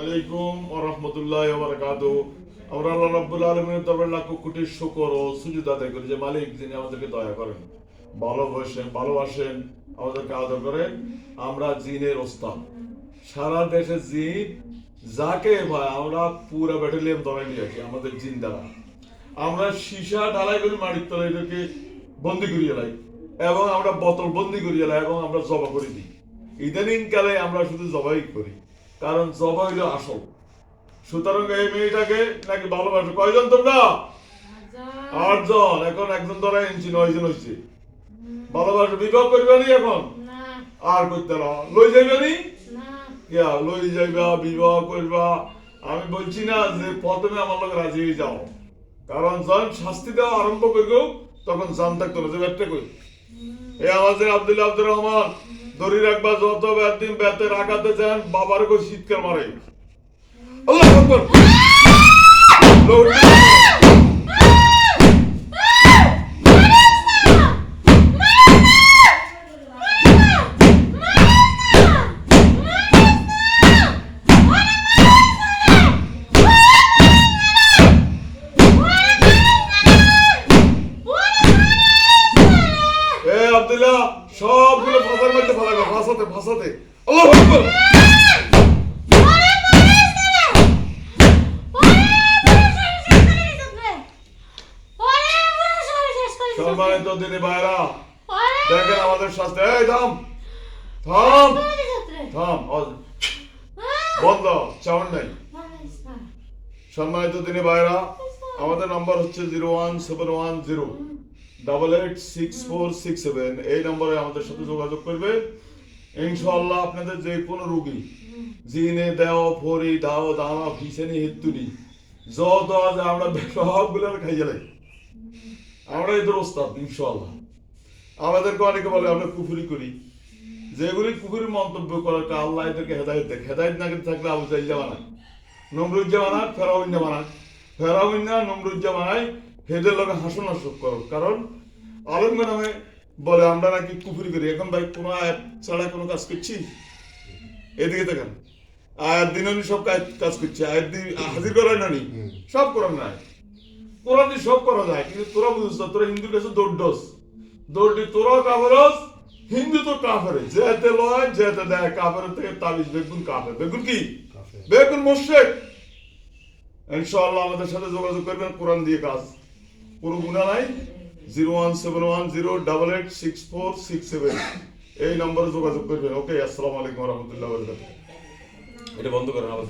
আলাইকুম ওয়া রাহমাতুল্লাহি ওয়া বারাকাতুহু। আমরা আল্লাহ রাব্বুল আলামিনের দরবারে লাখ কোটি শুকর ও সুজুদ আদায় করি যে মালিক যিনি আমাদেরকে দয়া করেন, ভালোবাসেন, আমাদেরকে আদর করেন। আমরা জিনের ওস্তাদ, সারা দেশে জিন যাকে ভাই আমরা পুরো ব্যাটালিয়ন ধরে নিয়ে আছি আমাদের জিন দ্বারা। আমরা সীসা ঢালাই করে মাটির তলায় এদেরকে বন্দি করিয়ে লাই এবং আমরা বোতল বন্দি করিয়ে লাই এবং আমরা জবা করে দিই। ইদানিং কালে আমরা শুধু জবাই করি, কারণ জবা হইল আসল। সুতরাং এই মেয়েটাকে নাকি ভালোবাসো। কয়জন তোমরা? 8 জন। এখন একজন ধরা ইঞ্চি 9 জন হয়েছে। ভালোবাসো, বিবাহ করবে নি এখন? আর করতে না, লই যাইবে নি? লই যাইবা, বিবাহ করবা। আমি বলছি না যে প্রথমে আমার লোক রাজি হয়ে যাও, কারণ যখন শাস্তি দেওয়া আরম্ভ করবো তখন জান থাকতো না যে ব্যাটটা করি। এই আমাদের আব্দুর রহমান দড়ি রাখবা, যত দিন ব্যাতে রাখাতে চান বাবার কই শীতকাল মারে। আল্লাহু আকবার। আব্দুল্লাহ সবগুলো ফাঁসার মধ্যে ফেলাবে, ফাঁসাতে। আল্লাহু আকবার। সম্মানিত দিদি ভাইরা, দেখেন আমাদের শাস্তি। এই থাম, বন্ধ, সাউন্ড নাই। সম্মানিত দিদি ভাইরা, আমাদের নাম্বার হচ্ছে 01710886467। এই নম্বরে আমাদের সাথে যোগাযোগ করবেন। ইনশাআল্লাহ আপনাদের যে কোনো রোগী জিনে দেও ফরি দাও দানা ভিসেনি হিতুনি যত আছে আমরা সবগুলো খাইয়ে লাই। আমরা এদের ওস্তাদ ইনশাআল্লাহ। আমাদেরকে অনেকে বলে আমরা কুফরি করি, যেগুলি কুফরি মন্তব্য করার আল্লাহ এদেরকে হেদায়েত দেয়। হেদায়েত না থাকলে আবু জাইল বানায়, নমরুজ্জা বানায়, ফেরাউন্না বানায়, ফেরাউন্না নমরুজ্জা বানায়, হেদের লোকে হাসন হাসক করো। কারণ আলম নামে বলে আমরা নাকি কুফরি করি। এখন ভাই কোনো আয়াত ছাড়া কোনো কাজ করছি? এদিকে দেখেন, আয়াত দিনই সব কাজ করছে। আয়াত দিন হাজির করার না নি, সব করার নাই। কোরআন দিয়ে সব করা যায়, কিন্তু তোরা বুঝছ তোরা হিন্দুর কাছে দৌড়ি তোরা কাফেরস, হিন্দু তো কাফের। যেতে লয় যেতে দেয় কাফের থেকে তাবিজ। বেগুন কাফের, বেগুন কি? বেগুন মুশরিক। ইনশাআল্লাহ আমাদের সাথে যোগাযোগ করবেন, কোরআন দিয়ে কাজ, কোনো গুনাহ নাই। 01710886467 এই নম্বরে যোগাযোগ করবেন। ওকে, আসসালামু আলাইকুম ওয়া রাহমাতুল্লাহি ওয়া বারাকাতুহু। এটা বন্ধ করেন আবার।